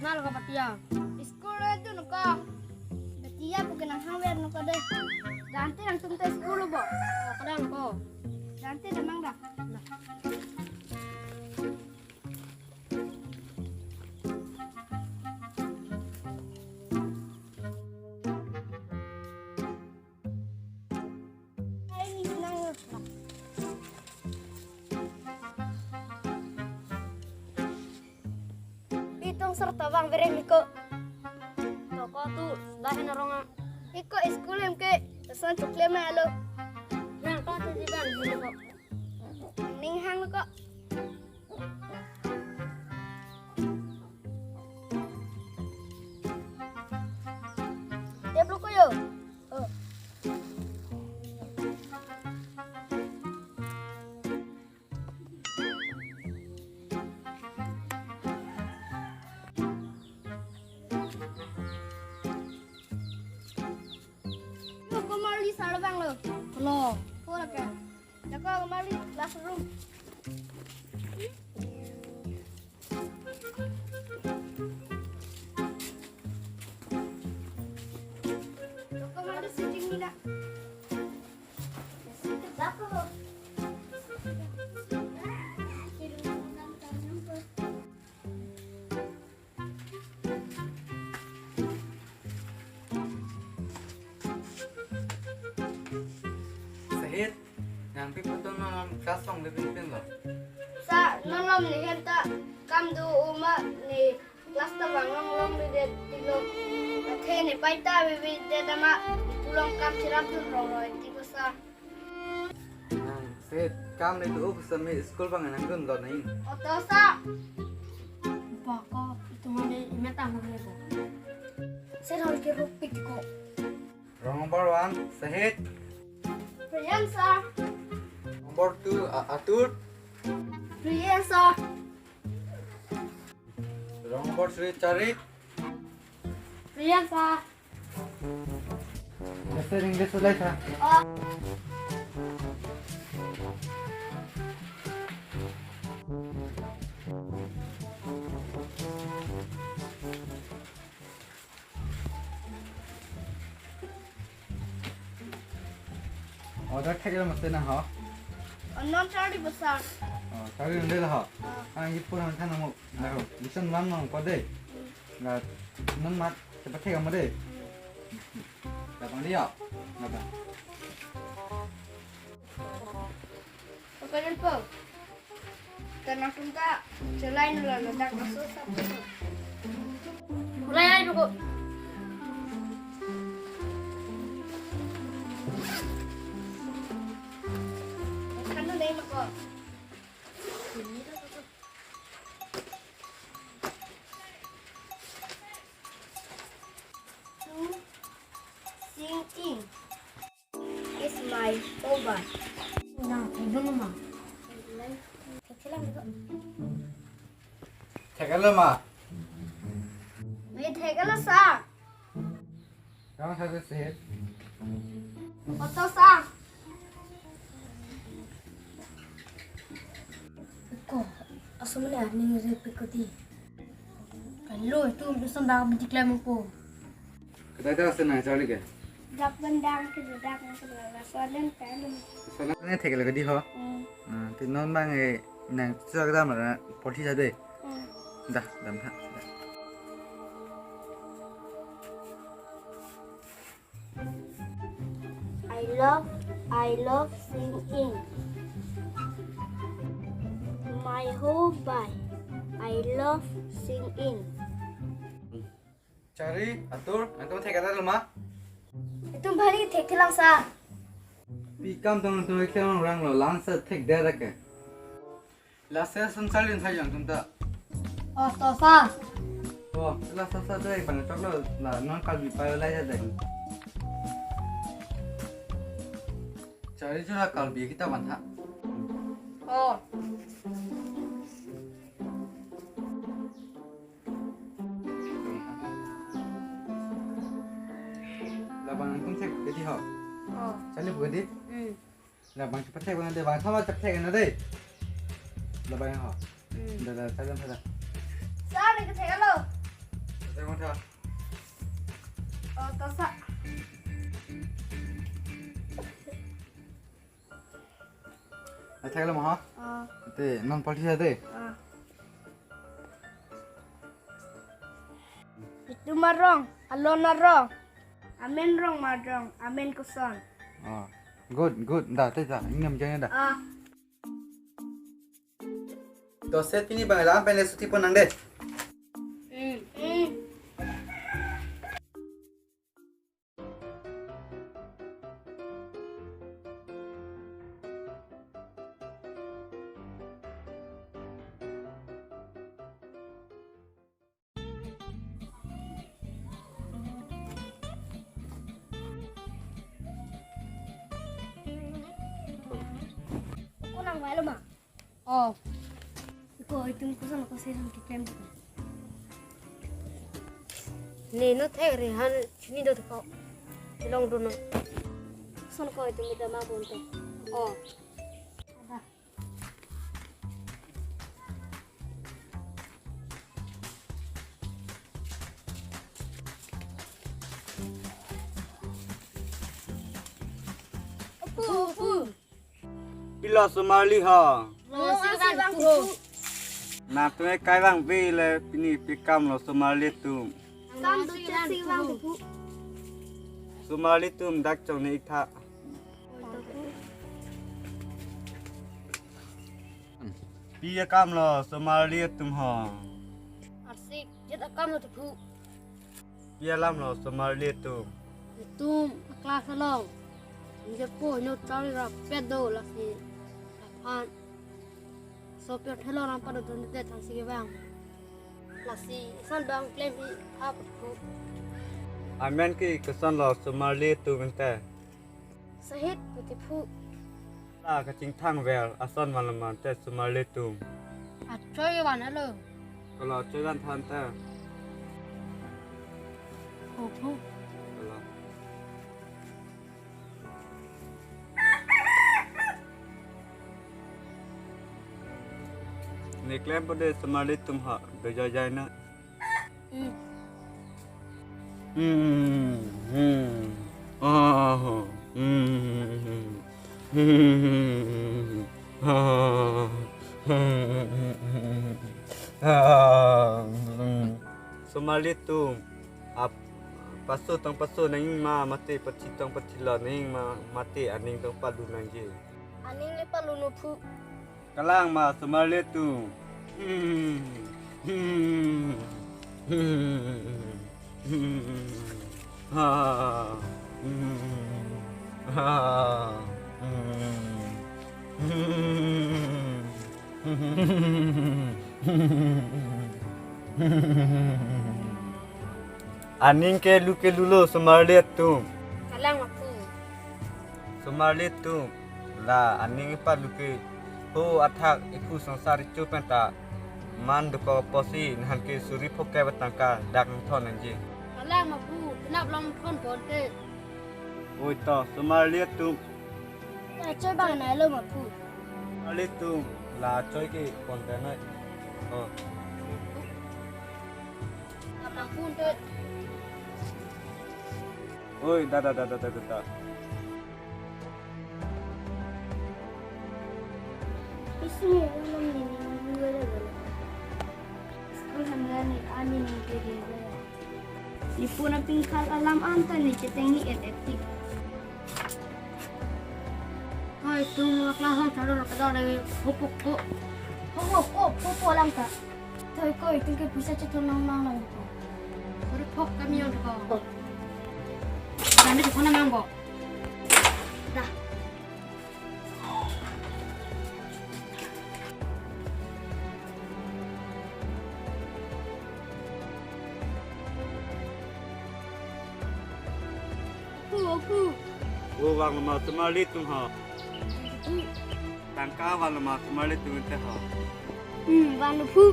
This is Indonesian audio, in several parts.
Nah lo kapatia. School itu nuka. Batia bukan hang wer nuka deh. Nanti langsung tes school bo. Kadang ko. Nanti demang dah. Itong serta bang beren iko. Toko tu dahin na ronga. Iko school em ke pesan cukle malo. Yan ko tu di ban sini ko. Ning hang ko. Dia belum koyo. Oh. Kembali salah bang lo. Lo. Pura kan. Jaka kembali classroom. Kembali sitting ni dah. Situ berapa lo? Sahid, yang pipo tu non kasong lebih pin lo. Sa nonom ni henta kam du uma ni kelas ta banglong long ni de tilo the ni paita bi de dama pulang kam siram tu roi tiko sa Sahid, kam ni tu sami school bang nanggun lo naing. oto sa Pa ko itu mana imeta ngene ko. serol ke rupik ko Nomor 1, Sahid. Priyansa Nomor 2, Atur. Priyansa Nomor 3, Charik. Priyansa Bahasa Inggris sudah sah. oh Order thek mesti na ha. non chari besar Tadi ndel ha. Ang ipun han than mo na ho. Listen wan mo ko de. Na non mat cepat thek mo de. Da bang dia. Na ba. Pagkain po karena kita selain ledak masuk satu Mulai ay ko. karena dai mako sing in is my obat. Nah, ibu mama. Kecilan juga. Thek lo ma. Wait, hegala sa. Kamu satu Sahid. Oto sa. Ko asal mana ni repek ko di. Kalau itu bisa dah berdiklaim ko. Kita dah senang cari ke. Dak bendang ke dak ke soalan kan. Soalnya ni thek lagi di ho. Thì non bang cái nàng cho cái mà là bỏ đi ra đây. Dah, dah ha. I love singing. My whole body. I love singing. Cari, atur, nanti mau thek ada rumah. Itu bari thek lang sa. Pikam tong tong ikhlas orang lo langsat thek dah rakyat. Lasa sansalin saja yang tunta. Oto sa. Oh, lasa saja yang paling coklat lah non kalbi payo lah saja. Cari juga kalbi kita bantah. Oh. Labang tung thek jadi ho. Oh. Cari buat di. Labang cepat thek bang, bang sama cepat thek nanti. Labang ho. Dah dah, saja saja. Sa ni ke thek lo. con thơ. Ta sợ. Thay lắm hả? Thế non party ra đây. Itu marong, alon marong. Amen rong marong, amen kuson. Good, dah, thế ra, ingam jangan dah. To set ini bang, lah, pengen suti pun nang deh. Kau nang malu mah? Kau itu kusan aku sih sampai klaim tu. Ni no Thek ni han sini do kau. Long do no. Kusan kau itu minta maaf untuk. Pila Somali ha. Siapa tu? Na tuai kai bang vi le pini pikam lo Somali tum. Kam tu cesi bang tu. Somali tum dak chong ni tha. Pia kam lo Somali tum ha. Asyik, jadi kamu tu. Pia lam lo Somali tum. Tum kelas long. Jadi kau ni cari rap pedo lagi. Lapan. Sopir hello nampak tu ni dah tansi ke bang. Lasi san bang klaim ni apa tu? Amen ki kesan lo Somali tum ente. Sahid putipu. La ka ching thang vel asan malaman te Somali tum. Coy wan halo. Kalau cewan than te. Opo. Kalau ni klaim pada Somali tum ha berjaya na. Somali tum ap pasu tong pasu nang ma mati pati tong pati la nang ma mati aning tong padu nang je. Aning ni palu nupu. Kalang ma Somali tum. Aning ke lulo Somali tum. Kalang aku. Somali tum la aning pa luke ho athak iku sangsar chu penta man ko posi nan ke suri phokke batangka dak thon nje. Kalang aku. Kenapa long kon ponte? Oi to Somali tum. Coy bang nai lo aku. Somali tum la choi ke ponte na. Abang ponte. Oi da. Isme belum ni dua dah. Sekolah hamil ani ni kere. Lipuna pingkal alam anta ni cetengi etik. Hai tu kelas hang caro nak dah dari hopok ko. Hopo lang ka. Toy ko itu ke bisa cetul nang lang. Suri pok kami yang ko. Kami di sana mang bo. Dah. Aku. Wo wang ma Somali tum ha. Tangka wang ma Somali tum te ha. Wanu pu.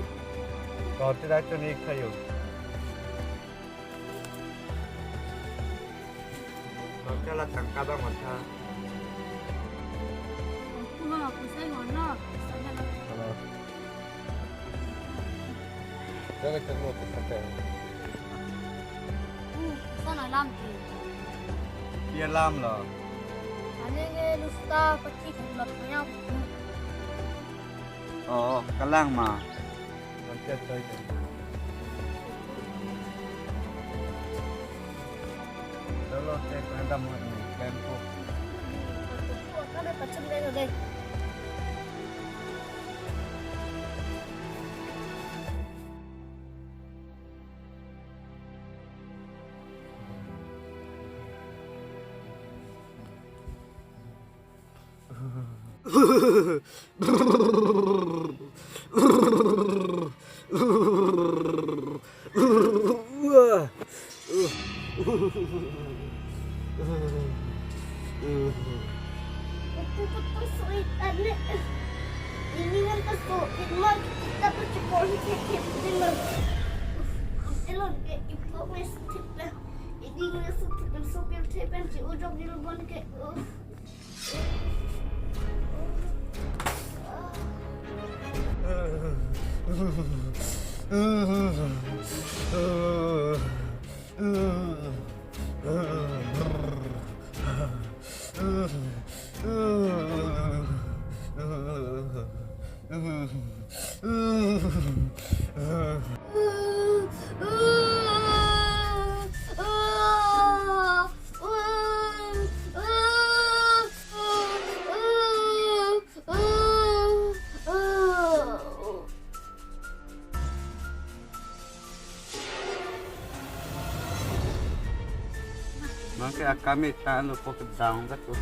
Ko te da choni khayo. Ko kala tangka da ma tha. Aku mah aku saya mana. Jangan cakap tu sampai. nak lam tu. Dia lam lah. Ane ke lusta peci kelap banyak. Oh, kalang mah. Nanti saja. Kalau saya kena mau ni, tempo. Kau dah pecah dah tu deh. Betul-betul seritan ni. Ini kan kesuk. Ini kita bercukur sikit dengan elon ke ibu mesti lah. Ini ngesut supir tepen si ujung di lubang ke. Maka kami tak lupa ke daun kat tu.